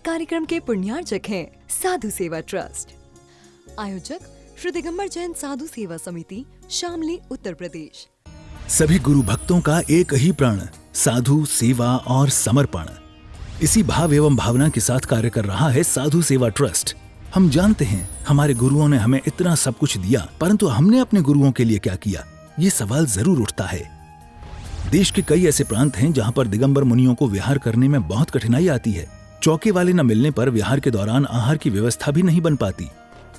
कार्यक्रम के पुण्यार्चक हैं साधु सेवा ट्रस्ट। आयोजक श्री दिगंबर जैन साधु सेवा समिति, शामली, उत्तर प्रदेश। सभी गुरु भक्तों का एक ही प्रण, साधु सेवा और समर्पण। इसी भाव एवं भावना के साथ कार्य कर रहा है साधु सेवा ट्रस्ट। हम जानते हैं हमारे गुरुओं ने हमें इतना सब कुछ दिया, परंतु हमने अपने गुरुओं के लिए क्या किया, ये सवाल जरूर उठता है। देश के कई ऐसे प्रांत हैं जहां पर दिगंबर मुनियों को विहार करने में बहुत कठिनाई आती है। चौके वाले न मिलने पर विहार के दौरान आहार की व्यवस्था भी नहीं बन पाती।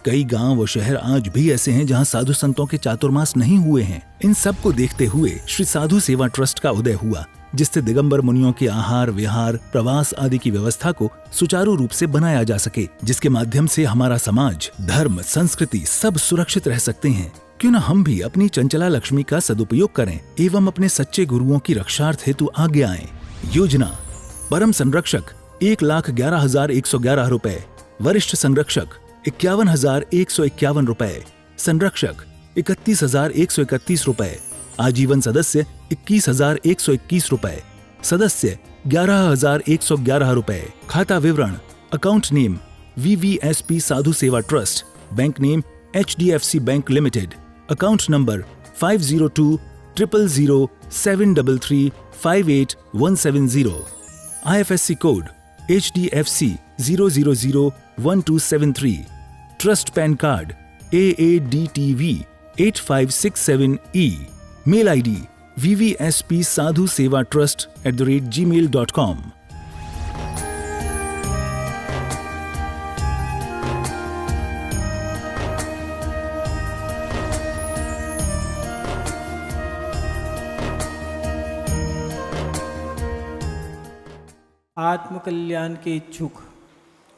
कई गांव व शहर आज भी ऐसे हैं जहां साधु संतों के चातुर्मास नहीं हुए हैं। इन सब को देखते हुए श्री साधु सेवा ट्रस्ट का उदय हुआ, जिससे दिगंबर मुनियों के आहार, विहार, प्रवास आदि की व्यवस्था को सुचारू रूप से बनाया जा सके, जिसके माध्यम से हमारा समाज, धर्म, संस्कृति सब सुरक्षित रह सकते हैं। क्यों न हम भी अपनी चंचला लक्ष्मी का सदुपयोग करें एवं अपने सच्चे गुरुओं की रक्षार्थ हेतु आगे आएं। योजना: परम संरक्षक 1,11,111 रुपए, वरिष्ठ संरक्षक 51,151 रुपए, संरक्षक 31,131 रुपए, आजीवन सदस्य 21,121 रुपए, सदस्य 11,111 रुपए। खाता विवरण: account name VVSP Sadhu Seva trust, bank name HDFC bank limited, account number 50200073358170, IFSC code HDFC 0001273, trust PAN card AADTV 8567E, mail ID vvspsadhusevatrust@gmail.com। आत्मकल्याण के इच्छुक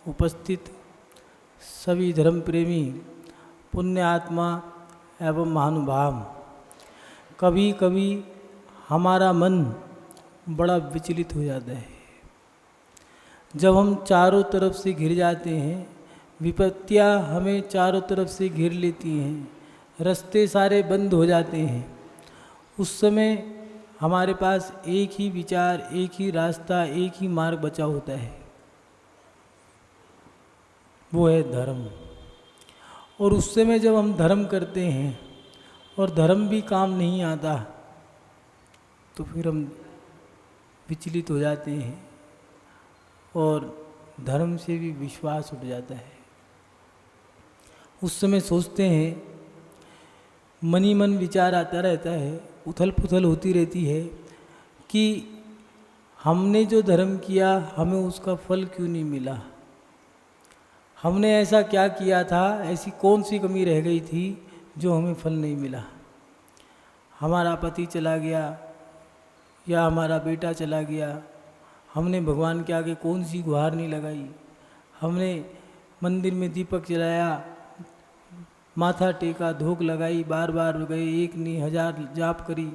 उपस्थित सभी धर्म प्रेमी पुण्य आत्मा एवं महानुभाव, कभी कभी हमारा मन बड़ा विचलित हो जाता है। जब हम चारों तरफ से घिर जाते हैं, विपत्तियां हमें चारों तरफ से घेर लेती हैं, रास्ते सारे बंद हो जाते हैं, उस समय हमारे पास एक ही विचार, एक ही रास्ता, एक ही मार्ग बचा होता है, वो है धर्म। और उस समय जब हम धर्म करते हैं और धर्म भी काम नहीं आता, तो फिर हम विचलित हो जाते हैं और धर्म से भी विश्वास उठ जाता है। उस समय सोचते हैं, मन ही मन विचार आता रहता है, उथल पुथल होती रहती है कि हमने जो धर्म किया हमें उसका फल क्यों नहीं मिला, हमने ऐसा क्या किया था, ऐसी कौन सी कमी रह गई थी जो हमें फल नहीं मिला। हमारा पति चला गया या हमारा बेटा चला गया, हमने भगवान के आगे कौन सी गुहार नहीं लगाई, हमने मंदिर में दीपक जलाया, माथा टेका, धूप लगाई, बार बार गए, एक नहीं 1000 जाप करी,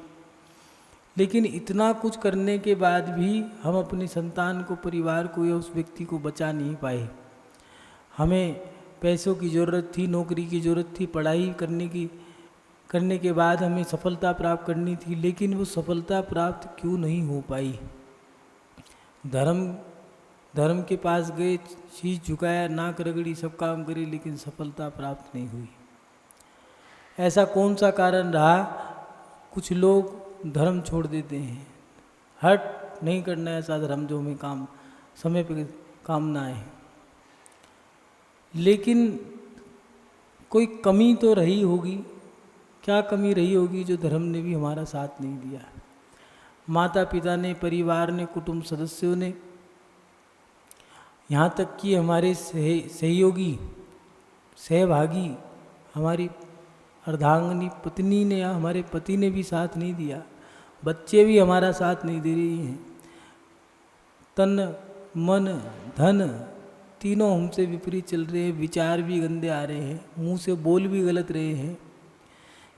लेकिन इतना कुछ करने के बाद भी हम अपनी संतान को, परिवार को या उस व्यक्ति को बचा नहीं पाए। हमें पैसों की ज़रूरत थी, नौकरी की ज़रूरत थी, पढ़ाई करने के बाद हमें सफलता प्राप्त करनी थी, लेकिन वो सफलता प्राप्त क्यों नहीं हो पाई। धर्म के पास गए, शीश झुकाया, नाक रगड़ी, सब काम करे, लेकिन सफलता प्राप्त नहीं हुई। ऐसा कौन सा कारण रहा? कुछ लोग धर्म छोड़ देते हैं, हट नहीं करना ऐसा धर्म जो हमें काम समय पर काम ना आए। लेकिन कोई कमी तो रही होगी। क्या कमी रही होगी जो धर्म ने भी हमारा साथ नहीं दिया। माता पिता ने, परिवार ने, कुटुंब सदस्यों ने, यहाँ तक कि हमारे सहयोगी, सहभागी, हमारी अर्धांगिनी पत्नी ने या हमारे पति ने भी साथ नहीं दिया। बच्चे भी हमारा साथ नहीं दे रही हैं। तन, मन, धन तीनों हमसे विपरीत चल रहे हैं। विचार भी गंदे आ रहे हैं, मुंह से बोल भी गलत रहे हैं,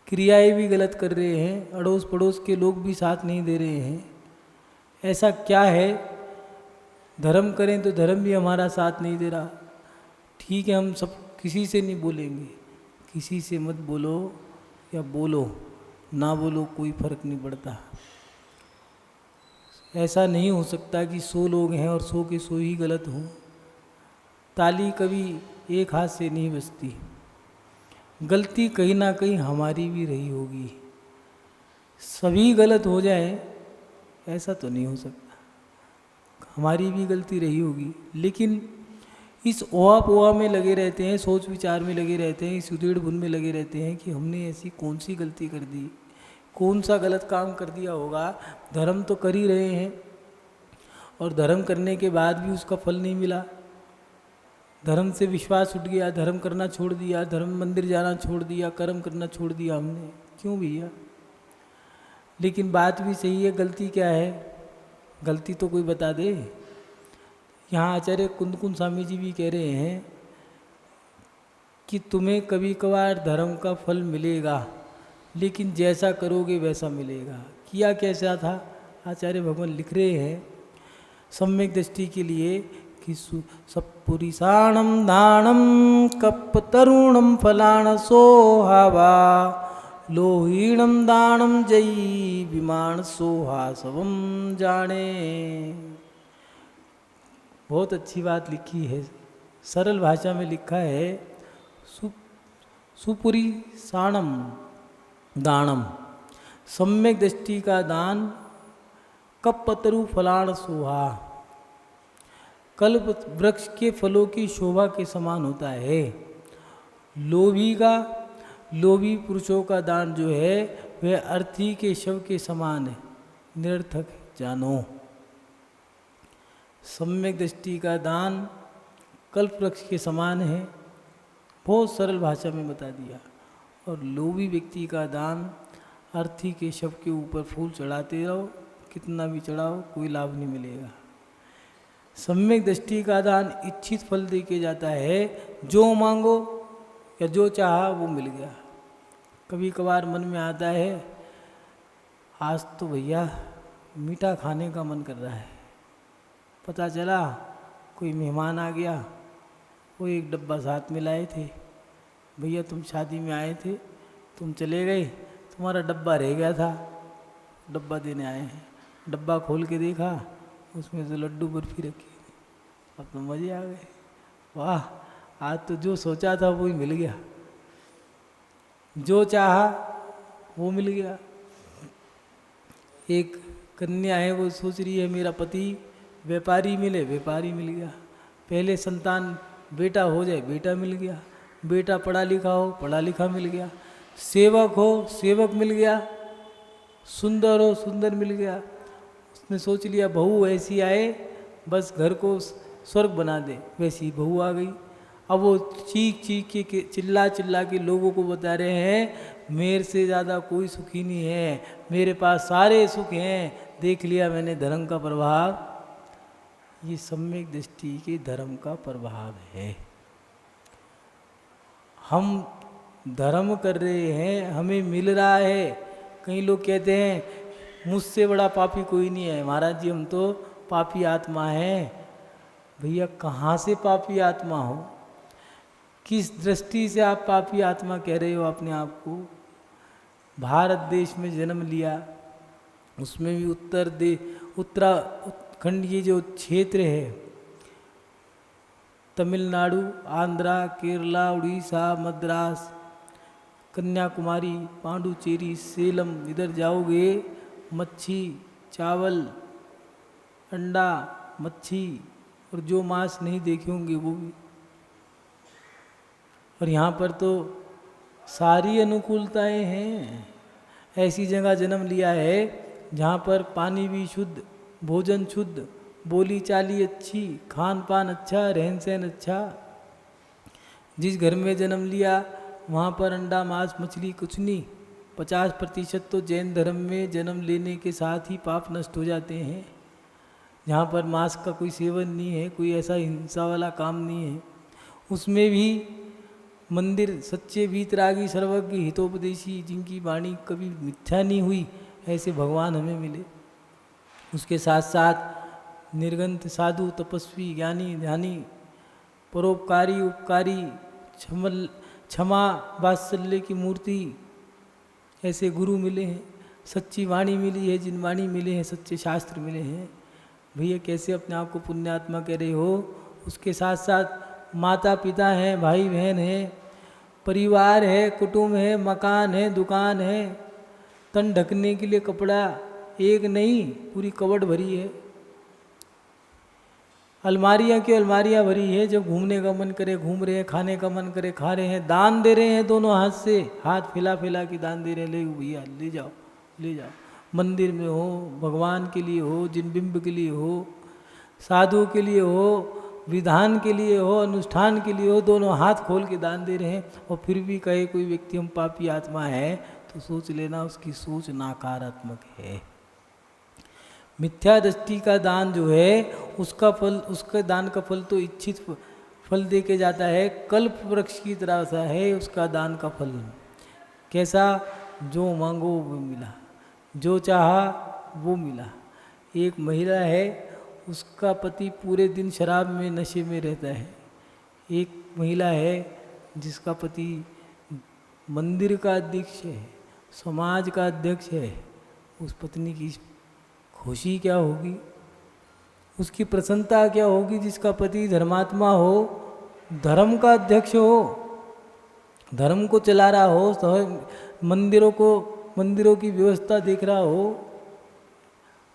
क्रियाएं भी गलत कर रहे हैं, अड़ोस पड़ोस के लोग भी साथ नहीं दे रहे हैं। ऐसा क्या है? धर्म करें तो धर्म भी हमारा साथ नहीं दे रहा। ठीक है, हम सब किसी से नहीं बोलेंगे, किसी से मत बोलो या बोलो ना बोलो, कोई फर्क नहीं पड़ता। ऐसा नहीं हो सकता कि 100 लोग हैं और 100 के 100 ही गलत हों। ताली कभी एक हाथ से नहीं बजती। गलती कहीं ना कहीं हमारी भी रही होगी। सभी गलत हो जाए ऐसा तो नहीं हो सकता, हमारी भी गलती रही होगी। लेकिन इस ओहा पोहा में लगे रहते हैं, सोच विचार में लगे रहते हैं, इस उधेड़ बुन में लगे रहते हैं कि हमने ऐसी कौन सी गलती कर दी, कौन सा गलत काम कर दिया होगा। धर्म तो कर ही रहे हैं और धर्म करने के बाद भी उसका फल नहीं मिला। धर्म से विश्वास उठ गया, धर्म करना छोड़ दिया, धर्म मंदिर जाना छोड़ दिया, कर्म करना छोड़ दिया हमने। क्यों भैया? लेकिन बात भी सही है, गलती क्या है? गलती तो कोई बता दे। यहाँ आचार्य कुंदकुंद स्वामी जी भी कह रहे हैं कि तुम्हें कभी कभार धर्म का फल मिलेगा, लेकिन जैसा करोगे वैसा मिलेगा। किया कैसा था? आचार्य भगवान लिख रहे हैं सम्यक दृष्टि के लिए कि सपुरीसाणम दानम कप तरुणम फलाण सोहावा लोहीणम दानम जयी विमान सोहासवम जाने। बहुत अच्छी बात लिखी है, सरल भाषा में लिखा है। सुपुरी साणम दानम, सम्यक दृष्टि का दान कपतरु फलाण सोहा, कल्प वृक्ष के फलों की शोभा के समान होता है। लोभी पुरुषों का दान जो है वह अर्थी के शव के समान है, निरर्थक है, जानो। सम्यक दृष्टि का दान कल्प वृक्ष के समान है, बहुत सरल भाषा में बता दिया। और लोभी व्यक्ति का दान अर्थी के शव के ऊपर फूल चढ़ाते रहो, कितना भी चढ़ाओ कोई लाभ नहीं मिलेगा। सम्यक दृष्टि का दान इच्छित फल दे के जाता है, जो मांगो या जो चाहा वो मिल गया। कभी कभार मन में आता है आज तो भैया मीठा खाने का मन कर रहा है, पता चला कोई मेहमान आ गया, वो एक डब्बा साथ में लाए थे। भैया तुम शादी में आए थे, तुम चले गए, तुम्हारा डब्बा रह गया था, डब्बा देने आए हैं। डब्बा खोल के देखा, उसमें तो लड्डू बर्फी रखी। अब तो मज़े आ गए, वाह आज तो जो सोचा था वो ही मिल गया, जो चाहा वो मिल गया। एक कन्या है, वो सोच रही है मेरा पति व्यापारी मिले, व्यापारी मिल गया। पहले संतान बेटा हो जाए, बेटा मिल गया। बेटा पढ़ा लिखा हो, पढ़ा लिखा मिल गया। सेवक हो, सेवक मिल गया। सुंदर हो, सुंदर मिल गया। उसने सोच लिया बहू ऐसी आए बस घर को स्वर्ग बना दे, वैसी बहू आ गई। अब वो चीख चीख के चिल्ला चिल्ला के लोगों को बता रहे हैं मेरे से ज़्यादा कोई सुखी नहीं है, मेरे पास सारे सुख हैं, देख लिया मैंने धर्म का प्रभाव। ये सम्यक दृष्टि के धर्म का प्रभाव है। हम धर्म कर रहे हैं, हमें मिल रहा है। कई लोग कहते हैं मुझसे बड़ा पापी कोई नहीं है, महाराज जी हम तो पापी आत्मा हैं। भैया कहाँ से पापी आत्मा हो? किस दृष्टि से आप पापी आत्मा कह रहे हो अपने आप को? भारत देश में जन्म लिया, उसमें भी उत्तराखंड ये जो क्षेत्र है, तमिलनाडु, आंध्रा, केरला, उड़ीसा, मद्रास, कन्याकुमारी, पांडुचेरी, सेलम, इधर जाओगे मच्छी, चावल, अंडा, मच्छी और जो मांस नहीं देखे होंगे वो भी। और यहाँ पर तो सारी अनुकूलताएं हैं। ऐसी जगह जन्म लिया है जहाँ पर पानी भी शुद्ध, भोजन शुद्ध, बोली चाली अच्छी, खान पान अच्छा, रहन सहन अच्छा। जिस घर में जन्म लिया वहाँ पर अंडा मांस मछली कुछ नहीं। 50% तो जैन धर्म में जन्म लेने के साथ ही पाप नष्ट हो जाते हैं। जहाँ पर मांस का कोई सेवन नहीं है, कोई ऐसा हिंसा वाला काम नहीं है। उसमें भी मंदिर सच्चे वीतरागी सर्वज्ञ हितोपदेशी, जिनकी वाणी कभी मिथ्या नहीं हुई, ऐसे भगवान हमें मिले। उसके साथ साथ निर्गंत साधु, तपस्वी, ज्ञानी, ध्यानी, परोपकारी, उपकारी, क्षमा वात्सल्य की मूर्ति, ऐसे गुरु मिले हैं। सच्ची वाणी मिली है, जिन वाणी मिले हैं, सच्चे शास्त्र मिले हैं। भैया कैसे अपने आप को पुण्यात्मा कह रहे हो? उसके साथ साथ माता पिता हैं, भाई बहन हैं, परिवार है, कुटुंब है, मकान है, दुकान है, तन ढकने के लिए कपड़ा एक नहीं पूरी कबर्ड भरी है, अलमारियाँ की अलमारियाँ भरी है। जब घूमने का मन करे घूम रहे हैं, खाने का मन करे खा रहे हैं, दान दे रहे हैं दोनों हाथ से, हाथ फैला फैला के दान दे रहे हैं, ले भैया ले जाओ ले जाओ। मंदिर में हो, भगवान के लिए हो, जिन बिंब के लिए हो, साधु के लिए हो, विधान के लिए हो, अनुष्ठान के लिए हो, दोनों हाथ खोल के दान दे रहे हैं। और फिर भी कहे कोई व्यक्ति हम पापी आत्मा है तो सोच लेना उसकी सोच नकारात्मक है। मिथ्या दृष्टि का दान जो है उसका फल, उसके दान का फल तो इच्छित फल दे के जाता है, कल्प वृक्ष की तरह सा है उसका दान का फल। कैसा? जो मांगो वो मिला, जो चाहा वो मिला। एक महिला है, उसका पति पूरे दिन शराब में नशे में रहता है। एक महिला है जिसका पति मंदिर का अध्यक्ष है, समाज का अध्यक्ष है। उस पत्नी की खुशी क्या होगी, उसकी प्रसन्नता क्या होगी जिसका पति धर्मात्मा हो, धर्म का अध्यक्ष हो, धर्म को चला रहा हो, मंदिरों की व्यवस्था देख रहा हो।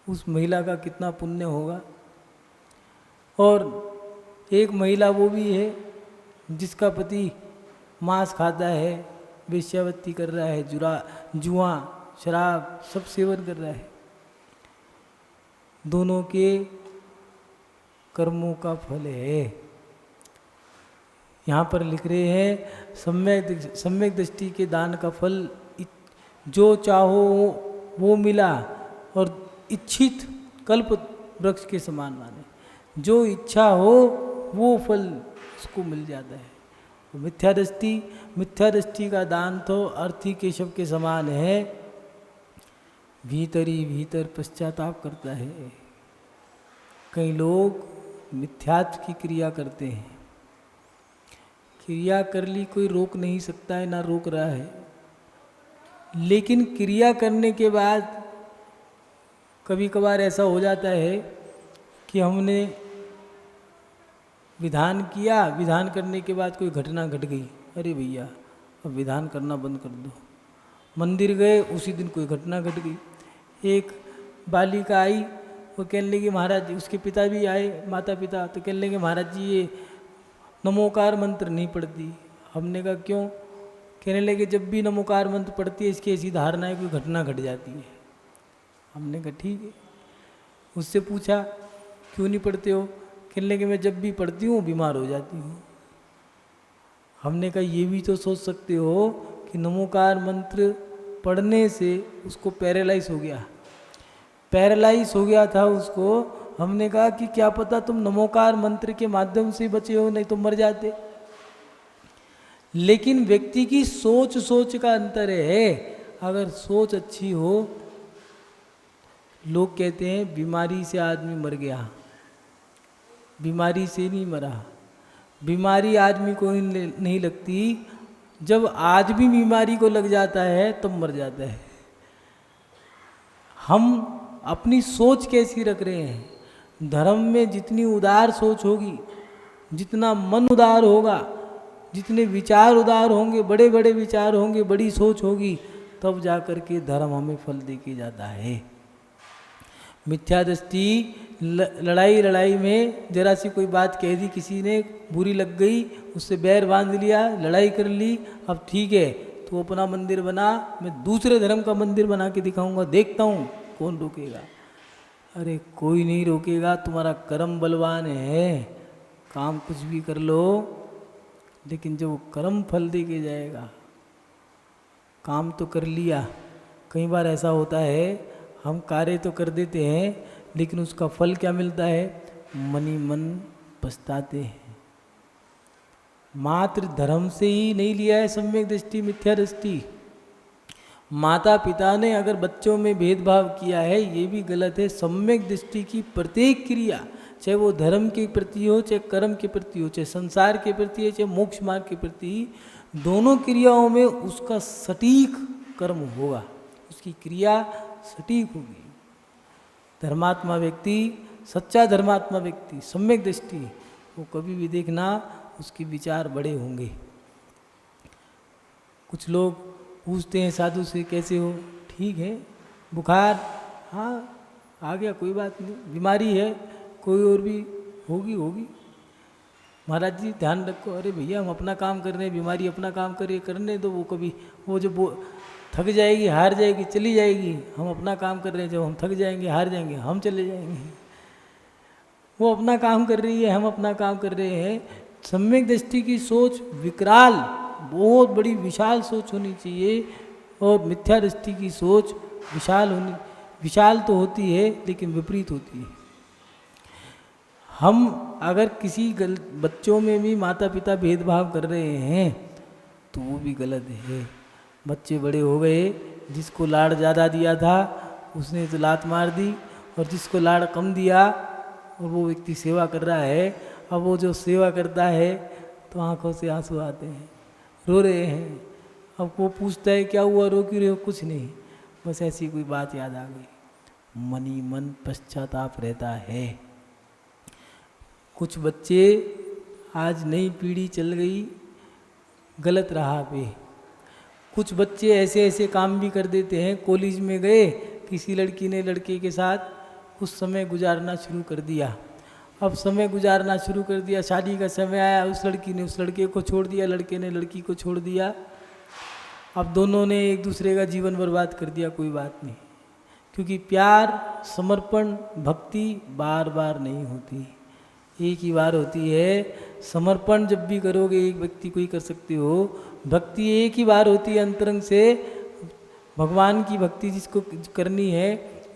उस महिला का कितना पुण्य होगा। और एक महिला वो भी है जिसका पति मांस खाता है, वेश्यावृत्ति कर रहा है, जुआ शराब सब सेवन कर रहा है। दोनों के कर्मों का फल है। यहाँ पर लिख रहे हैं सम्यक दृष्टि के दान का फल जो चाहो वो मिला, और इच्छित कल्प वृक्ष के समान माने, जो इच्छा हो वो फल उसको मिल जाता है। मिथ्या दृष्टि का दान तो अर्थी केशव के समान है, भीतर ही भीतर पश्चाताप करता है। कई लोग मिथ्यात्व की क्रिया करते हैं, क्रिया कर ली कोई रोक नहीं सकता है, ना रोक रहा है, लेकिन क्रिया करने के बाद कभी कभार ऐसा हो जाता है कि हमने विधान किया, विधान करने के बाद कोई घटना घट गई, अरे भैया अब विधान करना बंद कर दो। मंदिर गए, उसी दिन कोई घटना घट गई। एक बालिका आई, वो कहने लगी महाराज जी, उसके पिता भी आए, माता पिता, तो कहने लगे महाराज जी ये नमोकार मंत्र नहीं पढ़ती। हमने कहा क्यों? कहने लगे जब भी नमोकार मंत्र पढ़ती है इसकी ऐसी धारणा है कोई घटना घट जाती है। हमने कहा ठीक है। उससे पूछा क्यों नहीं पढ़ते हो? कहने लगे मैं जब भी पढ़ती हूँ बीमार हो जाती हूँ। हमने कहा ये भी तो सोच सकते हो कि नमोकार मंत्र पढ़ने से उसको पैरालाइज हो गया, पैरालाइज हो गया था उसको। हमने कहा कि क्या पता तुम नमोकार मंत्र के माध्यम से बचे हो, नहीं तो मर जाते। लेकिन व्यक्ति की सोच का अंतर है। अगर सोच अच्छी हो, लोग कहते हैं बीमारी से आदमी मर गया, बीमारी से नहीं मरा। बीमारी आदमी को नहीं लगती, जब आदमी बीमारी को लग जाता है तब मर जाता है। हम अपनी सोच कैसी रख रहे हैं? धर्म में जितनी उदार सोच होगी, जितना मन उदार होगा, जितने विचार उदार होंगे, बड़े बड़े विचार होंगे, बड़ी सोच होगी, तब जा कर के धर्म हमें फल दे के जाता है। मिथ्या दृष्टि, लड़ाई में जरा सी कोई बात कह दी, किसी ने बुरी लग गई, उससे बैर बांध लिया, लड़ाई कर ली, अब ठीक है तो अपना मंदिर बना, मैं दूसरे धर्म का मंदिर बना के दिखाऊंगा, देखता हूँ कौन रोकेगा। अरे कोई नहीं रोकेगा, तुम्हारा कर्म बलवान है, काम कुछ भी कर लो, लेकिन जब वो कर्म फल दे के जाएगा। काम तो कर लिया, कई बार ऐसा होता है हम कार्य तो कर देते हैं लेकिन उसका फल क्या मिलता है? मन ही मन पछताते हैं। मात्र धर्म से ही नहीं लिया है सम्यक दृष्टि, मिथ्या दृष्टि। माता पिता ने अगर बच्चों में भेदभाव किया है ये भी गलत है। सम्यक दृष्टि की प्रत्येक क्रिया, चाहे वो धर्म के प्रति हो, चाहे कर्म के प्रति हो, चाहे संसार के प्रति हो, चाहे मोक्ष मार्ग के प्रति, दोनों क्रियाओं में उसका सटीक कर्म होगा, उसकी क्रिया सटीक होगी। धर्मात्मा व्यक्ति, सच्चा धर्मात्मा व्यक्ति, सम्यक दृष्टि, वो कभी भी देखना उसके विचार बड़े होंगे। कुछ लोग पूछते हैं साधु से कैसे हो, ठीक है, बुखार हाँ आ गया, कोई बात नहीं, बीमारी है कोई और भी होगी। महाराज जी ध्यान रखो, अरे भैया हम अपना काम कर रहे हैं, बीमारी अपना काम करने दो, वो कभी वो जब वो थक जाएगी हार जाएगी चली जाएगी, हम अपना काम कर रहे हैं, जब हम थक जाएंगे हार जाएंगे हम चले जाएंगे। वो अपना काम कर रही है, हम अपना काम कर रहे हैं। सम्यक दृष्टि की सोच विकराल, बहुत बड़ी विशाल सोच होनी चाहिए, और मिथ्या दृष्टि की सोच विशाल तो होती है लेकिन विपरीत होती है। हम अगर किसी बच्चों में भी माता पिता भेदभाव कर रहे हैं तो वो भी गलत है। बच्चे बड़े हो गए, जिसको लाड़ ज़्यादा दिया था उसने तो लात मार दी, और जिसको लाड़ कम दिया और वो व्यक्ति सेवा कर रहा है, अब वो जो सेवा करता है तो आंखों से आंसू आते हैं, रो रहे हैं। अब वो पूछता है क्या हुआ, रो क्यों रहे हो, कुछ नहीं, बस ऐसी कोई बात याद आ गई। मन ही मन पश्चाताप रहता है। कुछ बच्चे, आज नई पीढ़ी चल गई गलत राह पे। कुछ बच्चे ऐसे ऐसे काम भी कर देते हैं, कॉलेज में गए, किसी लड़की ने लड़के के साथ कुछ समय गुजारना शुरू कर दिया। अब समय गुजारना शुरू कर दिया, शादी का समय आया, उस लड़की ने उस लड़के को छोड़ दिया, लड़के ने लड़की को छोड़ दिया। अब दोनों ने एक दूसरे का जीवन बर्बाद कर दिया, कोई बात नहीं, क्योंकि प्यार, समर्पण, भक्ति बार बार नहीं होती, एक ही बार होती है। समर्पण जब भी करोगे एक व्यक्ति को ही कर सकते हो, भक्ति एक ही बार होती है अंतरंग से। भगवान की भक्ति जिसको करनी है,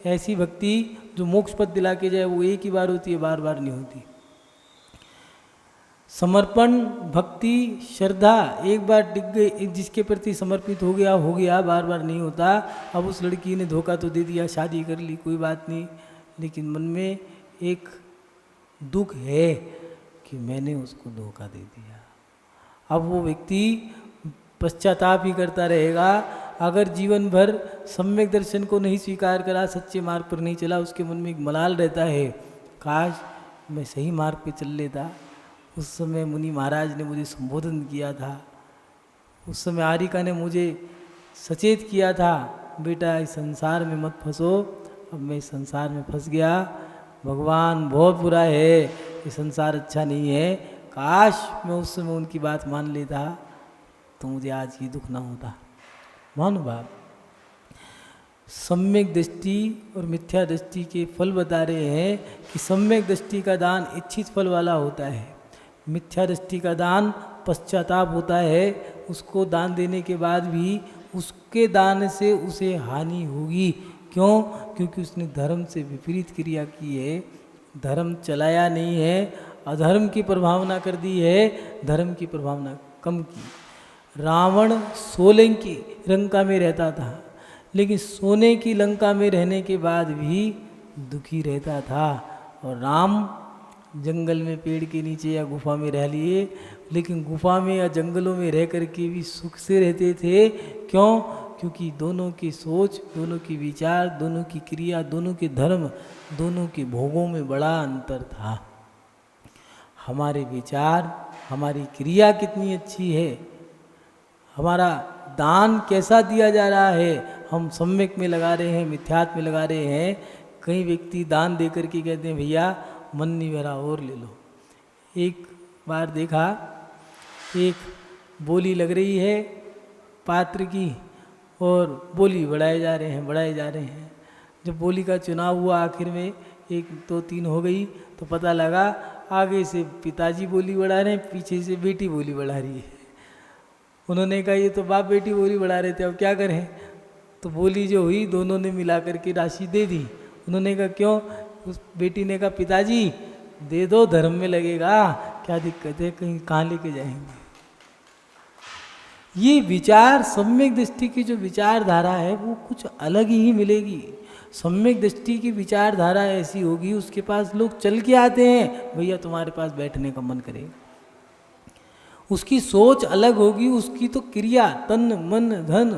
ऐसी भक्ति जो मोक्ष पद दिला के जाए, वो एक ही बार होती है, बार बार नहीं होती। समर्पण, भक्ति, श्रद्धा एक बार टिक गई, जिसके प्रति समर्पित हो गया, बार बार नहीं होता। अब उस लड़की ने धोखा तो दे दिया, शादी कर ली, कोई बात नहीं, लेकिन मन में एक दुख है कि मैंने उसको धोखा दे दिया। अब वो व्यक्ति पश्चाताप ही करता रहेगा। अगर जीवन भर सम्यक दर्शन को नहीं स्वीकार करा, सच्चे मार्ग पर नहीं चला, उसके मन में एक मलाल रहता है, काश मैं सही मार्ग पे चल लेता, उस समय मुनि महाराज ने मुझे संबोधन किया था, उस समय आरिका ने मुझे सचेत किया था, बेटा इस संसार में मत फंसो। अब मैं इस संसार में फंस गया, भगवान बहुत बुरा है, ये संसार अच्छा नहीं है, काश मैं उस समय उनकी बात मान लेता तो मुझे आज ये दुख ना होता। महानुभाव, सम्यक दृष्टि और मिथ्या दृष्टि के फल बता रहे हैं कि सम्यक दृष्टि का दान इच्छित फल वाला होता है, मिथ्या दृष्टि का दान पश्चाताप होता है। उसको दान देने के बाद भी उसके दान से उसे हानि होगी। क्यों? क्योंकि उसने धर्म से विपरीत क्रिया की है, धर्म चलाया नहीं है, अधर्म की प्रभावना कर दी है, धर्म की प्रभावना कम की। रावण सोलंकी लंका में रहता था, लेकिन सोने की लंका में रहने के बाद भी दुखी रहता था, और राम जंगल में पेड़ के नीचे या गुफा में रह लिए, लेकिन गुफा में या जंगलों में रह कर के भी सुख से रहते थे। क्यों? क्योंकि दोनों की सोच, दोनों की विचार, दोनों की क्रिया, दोनों के धर्म, दोनों के भोगों में बड़ा अंतर था। हमारे विचार, हमारी क्रिया कितनी अच्छी है, हमारा दान कैसा दिया जा रहा है, हम सम्यक में लगा रहे हैं, मिथ्यात्व में लगा रहे हैं। कई व्यक्ति दान दे करके कहते हैं भैया मन नहीं भरा और ले लो। एक बार देखा, एक बोली लग रही है पात्र की, और बोली बढ़ाए जा रहे हैं। जब बोली का चुनाव हुआ, आखिर में 1 2 3 हो गई, तो पता लगा आगे से पिताजी बोली बढ़ा रहे हैं, पीछे से बेटी बोली बढ़ा रही है। उन्होंने कहा ये तो बाप बेटी बोली बढ़ा रहे थे, अब क्या करें? तो बोली जो हुई दोनों ने मिला करके राशि दे दी। उन्होंने कहा क्यों? उस बेटी ने कहा पिताजी दे दो, धर्म में लगेगा, क्या दिक्कत है, कहीं कहाँ लेके जाएंगे। ये विचार, सम्यक दृष्टि की जो विचारधारा है वो कुछ अलग ही मिलेगी। सम्यक दृष्टि की विचारधारा ऐसी होगी, उसके पास लोग चल के आते हैं, भैया तुम्हारे पास बैठने का मन करेगा। उसकी सोच अलग होगी, उसकी तो क्रिया, तन मन धन,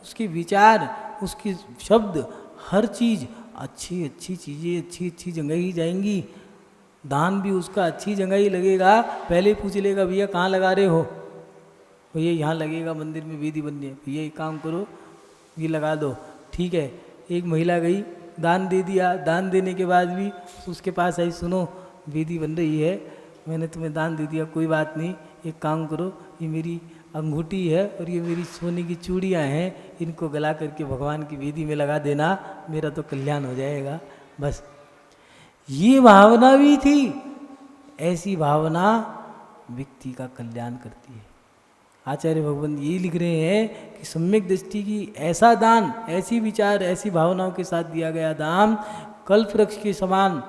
उसके विचार, उसके शब्द, हर चीज़ अच्छी अच्छी चीज़ें अच्छी अच्छी जगह ही जाएंगी। दान भी उसका अच्छी जगह ही लगेगा। पहले पूछ लेगा भैया कहाँ लगा रहे हो, भैया यहाँ लगेगा, मंदिर में वेदी बननी है, भैया एक काम करो ये लगा दो, ठीक है। एक महिला गई दान दे दिया, दान देने के बाद भी उसके पास आई, सुनो वेदी बन रही है, मैंने तुम्हें दान दे दिया, कोई बात नहीं, एक काम करो ये मेरी अंगूठी है और ये मेरी सोने की चूड़ियाँ हैं, इनको गला करके भगवान की वेदी में लगा देना, मेरा तो कल्याण हो जाएगा। बस ये भावना भी थी। ऐसी भावना व्यक्ति का कल्याण करती है। आचार्य भगवान ये लिख रहे हैं कि सम्यक दृष्टि की ऐसा दान, ऐसी विचार, ऐसी भावनाओं के साथ दिया गया दान कल्प वृक्ष के समान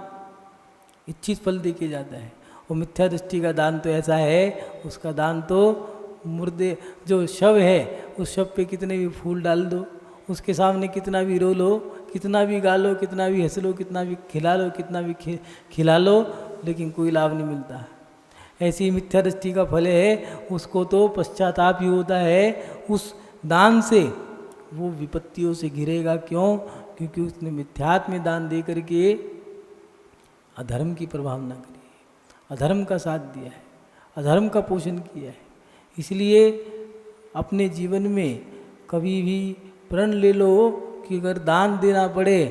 इच्छित फल देके जाता है। और मिथ्या दृष्टि का दान तो ऐसा है, उसका दान तो मुर्दे जो शव है उस शव पे कितने भी फूल डाल दो, उसके सामने कितना भी रो लो, कितना भी गा लो, कितना भी हंस लो, कितना भी खिला लो, कितना भी खिला लो, लेकिन कोई लाभ नहीं मिलता। ऐसी मिथ्या दृष्टि का फल है, उसको तो पश्चाताप ही होता है। उस दान से वो विपत्तियों से घिरेगा। क्यों? क्योंकि उसने मिथ्यात्व में दान दे करके अधर्म की प्रभावना करी है, अधर्म का साथ दिया है, अधर्म का पोषण किया है। इसलिए अपने जीवन में कभी भी प्रण ले लो कि अगर दान देना पड़े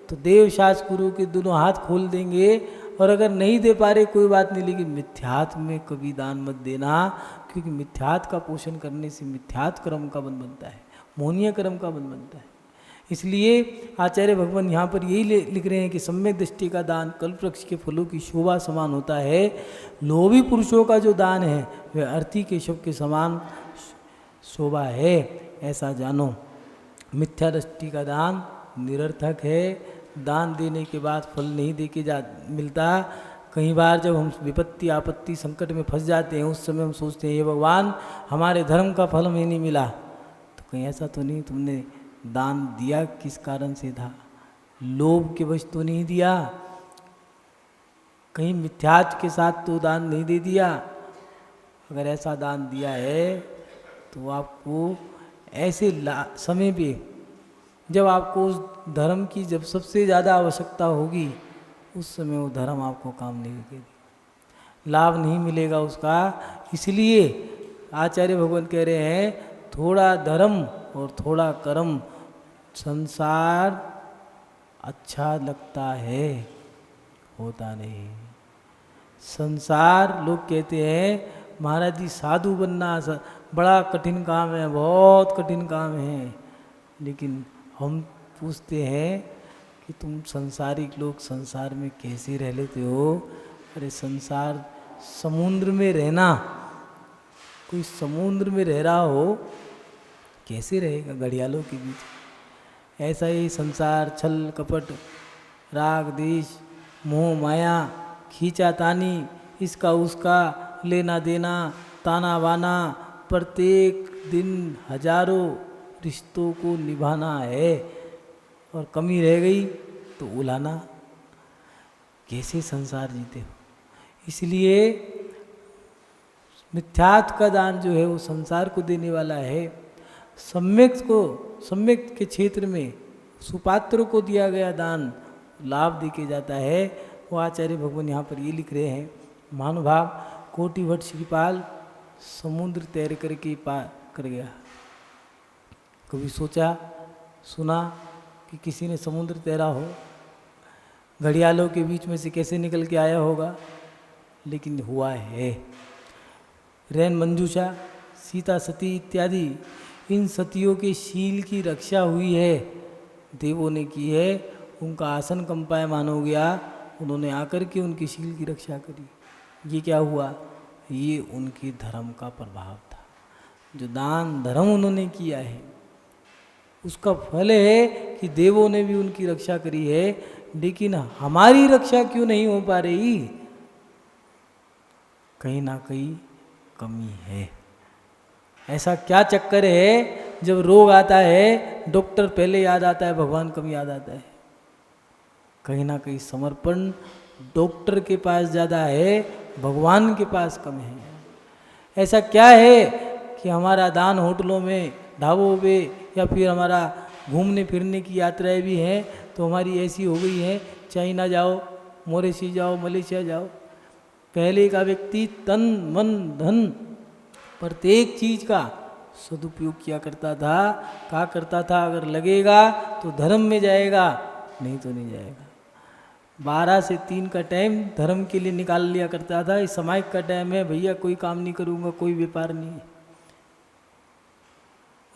तो देव शास्त्र गुरु के दोनों हाथ खोल देंगे, और अगर नहीं दे पा रहे कोई बात नहीं, लेकिन मिथ्यात्व में कभी दान मत देना, क्योंकि मिथ्यात्व का पोषण करने से मिथ्यात्व कर्म का बंध बनता है, मोहनीय कर्म का बंध बनता है। इसलिए आचार्य भगवान यहाँ पर यही लिख रहे हैं कि सम्यक दृष्टि का दान कल्प वृक्ष के फलों की शोभा समान होता है। लोभी पुरुषों का जो दान है वह अर्थी केशव के समान शोभा है, ऐसा जानो। मिथ्या दृष्टि का दान निरर्थक है, दान देने के बाद फल नहीं दे के मिलता। कई बार जब हम विपत्ति आपत्ति संकट में फंस जाते हैं, उस समय हम सोचते हैं ये भगवान हमारे धर्म का फल हमें नहीं मिला, तो कहीं ऐसा तो नहीं तुमने दान दिया किस कारण से था? लोभ के वश तो नहीं दिया, कहीं मिथ्याच के साथ तो दान नहीं दे दिया। अगर ऐसा दान दिया है तो आपको ऐसे समय पे जब आपको उस धर्म की जब सबसे ज़्यादा आवश्यकता होगी, उस समय वो धर्म आपको काम नहीं लगेगी, लाभ नहीं मिलेगा उसका। इसलिए आचार्य भगवान कह रहे हैं थोड़ा धर्म और थोड़ा कर्म, संसार अच्छा लगता है, होता नहीं। संसार लोग कहते हैं महाराज जी साधु बनना बड़ा कठिन काम है, बहुत कठिन काम है, लेकिन हम पूछते हैं कि तुम संसारिक लोग संसार में कैसे रह लेते हो? अरे संसार समुद्र में रहना, कोई समुद्र में रह रहा हो कैसे रहेगा घड़ियालों के बीच? ऐसा ही संसार छल कपट राग द्वेष मोह माया खींचातानी, इसका उसका लेना देना ताना बाना, प्रत्येक दिन हजारों रिश्तों को निभाना है, और कमी रह गई तो उलाना। कैसे संसार जीते हो? इसलिए मिथ्यात्व का दान जो है वो संसार को देने वाला है। सम्यक के क्षेत्र में सुपात्र को दिया गया दान लाभ देके जाता है। वो आचार्य भगवान यहाँ पर ये लिख रहे हैं, महानुभाव कोटि भट्ट श्रीपाल समुद्र तैर करके पार कर गया। कभी सोचा सुना कि किसी ने समुद्र तैरा हो? घड़ियालों के बीच में से कैसे निकल के आया होगा? लेकिन हुआ है। रैन मंजूषा सीता सती इत्यादि इन सतियों के शील की रक्षा हुई है, देवों ने की है। उनका आसन कंपायमान हो गया, उन्होंने आकर के उनकी शील की रक्षा करी। ये क्या हुआ? ये उनके धर्म का प्रभाव था। जो दान धर्म उन्होंने किया है उसका फल है कि देवों ने भी उनकी रक्षा करी है। लेकिन हमारी रक्षा क्यों नहीं हो पा रही? कहीं ना कहीं कमी है। ऐसा क्या चक्कर है, जब रोग आता है डॉक्टर पहले याद आता है, भगवान कम याद आता है। कहीं ना कहीं समर्पण डॉक्टर के पास ज़्यादा है, भगवान के पास कम है। ऐसा क्या है कि हमारा दान होटलों में ढाबों पे या फिर हमारा घूमने फिरने की यात्राएं भी हैं तो हमारी ऐसी हो गई हैं, चाइना जाओ, मॉरिशस जाओ, मलेशिया जाओ, पहले का व्यक्ति तन मन धन प्रत्येक चीज का सदुपयोग किया करता था। कहा करता था अगर लगेगा तो धर्म में जाएगा, नहीं तो नहीं जाएगा। 12 से 3 का टाइम धर्म के लिए निकाल लिया करता था। इस समय का टाइम है भैया कोई काम नहीं करूँगा, कोई व्यापार नहीं है,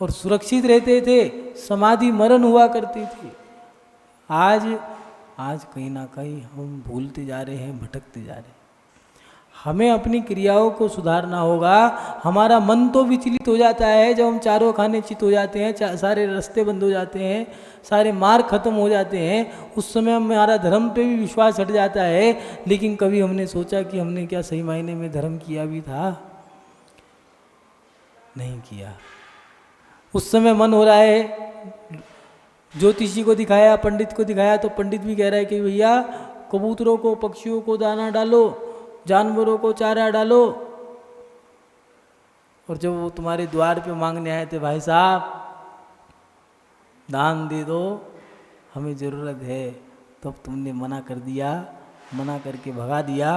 और सुरक्षित रहते थे, समाधि मरण हुआ करती थी। आज कहीं ना कहीं हम भूलते जा रहे हैं, भटकते जा रहे हैं। हमें अपनी क्रियाओं को सुधारना होगा। हमारा मन तो विचलित हो जाता है जब हम चारों खाने चित हो जाते हैं, सारे रास्ते बंद हो जाते हैं, सारे मार्ग खत्म हो जाते हैं, उस समय हमारा धर्म पे भी विश्वास हट जाता है। लेकिन कभी हमने सोचा कि हमने क्या सही मायने में धर्म किया भी था? नहीं किया। उस समय मन हो रहा है, ज्योतिषी को दिखाया, पंडित को दिखाया, तो पंडित भी कह रहा है कि भैया कबूतरों को, पक्षियों को दाना डालो, जानवरों को चारा डालो। और जब वो तुम्हारे द्वार पे मांगने आए थे, भाई साहब दान दे दो, हमें ज़रूरत है, तब तुमने मना कर दिया, मना करके भगा दिया।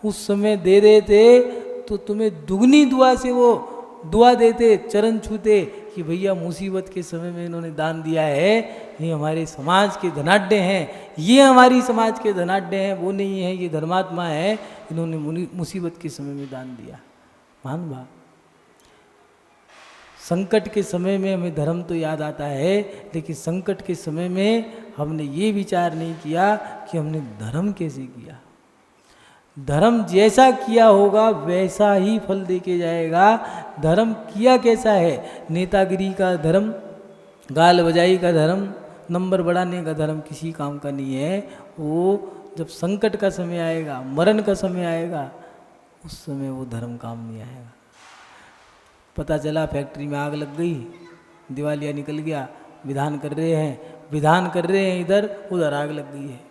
उस समय दे देते तो तुम्हें दुगनी दुआ से वो दुआ देते, चरण छूते कि भैया मुसीबत के समय में इन्होंने दान दिया है, ये हमारे समाज के धनाढ्य हैं, ये हमारी समाज के धनाढ्य हैं, वो नहीं है, ये धर्मात्मा है, इन्होंने मुसीबत के समय में दान दिया। मान भाव, संकट के समय में हमें धर्म तो याद आता है, लेकिन संकट के समय में हमने ये विचार नहीं किया कि हमने धर्म कैसे किया। धर्म जैसा किया होगा वैसा ही फल देके जाएगा। धर्म किया कैसा है? नेतागिरी का धर्म, गाल बजाई का धर्म, नंबर बढ़ाने का धर्म किसी काम का नहीं है। वो जब संकट का समय आएगा, मरण का समय आएगा, उस समय वो धर्म काम नहीं आएगा। पता चला फैक्ट्री में आग लग गई, दिवालिया निकल गया, विधान कर रहे हैं, इधर उधर आग लग गई है।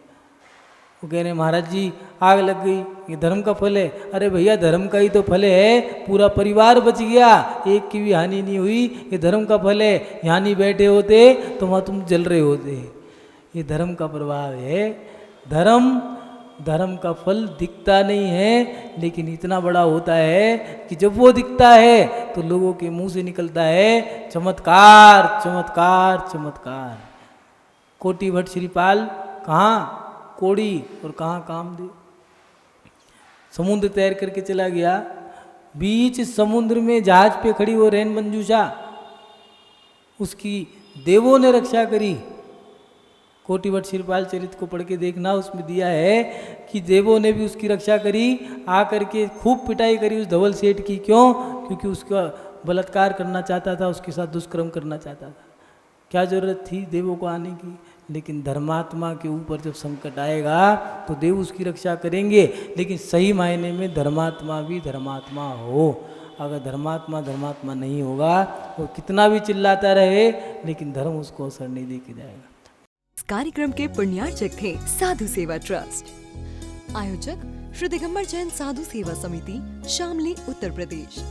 वो कह रहे हैं महाराज जी आग लग गई, ये धर्म का फल है। अरे भैया धर्म का ही तो फल है, पूरा परिवार बच गया, एक की भी हानि नहीं हुई, ये धर्म का फल है। यहाँ नहीं बैठे होते तो वहाँ तुम जल रहे होते। ये धर्म का प्रभाव है। धर्म का फल दिखता नहीं है, लेकिन इतना बड़ा होता है कि जब वो दिखता है तो लोगों के मुंह से निकलता है चमत्कार, चमत्कार, चमत्कार। कोटि भट्ट श्रीपाल कहाँ कोड़ी और कहाँ कामदेव। समुद्र तैर करके चला गया, बीच समुद्र में जहाज पे खड़ी वो रैन मंजूषा, उसकी देवों ने रक्षा करी। कोटि भट्ट श्रीपाल चरित को पढ़ के देखना, उसमें दिया है कि देवों ने भी उसकी रक्षा करी। आकर के खूब पिटाई करी उस धवल सेठ की। क्यों? क्योंकि उसका बलात्कार करना चाहता था, उसके साथ दुष्कर्म करना चाहता था। क्या जरूरत थी देवों को आने की? लेकिन धर्मात्मा के ऊपर जब संकट आएगा तो देव उसकी रक्षा करेंगे। लेकिन सही मायने में धर्मात्मा भी धर्मात्मा हो। अगर धर्मात्मा नहीं होगा, वो कितना भी चिल्लाता रहे, लेकिन धर्म उसको असर नहीं दे के जाएगा। इस कार्यक्रम के पुण्यार्चक थे साधु सेवा ट्रस्ट। आयोजक श्री दिगंबर जैन साधु सेवा समिति, शामली, उत्तर प्रदेश।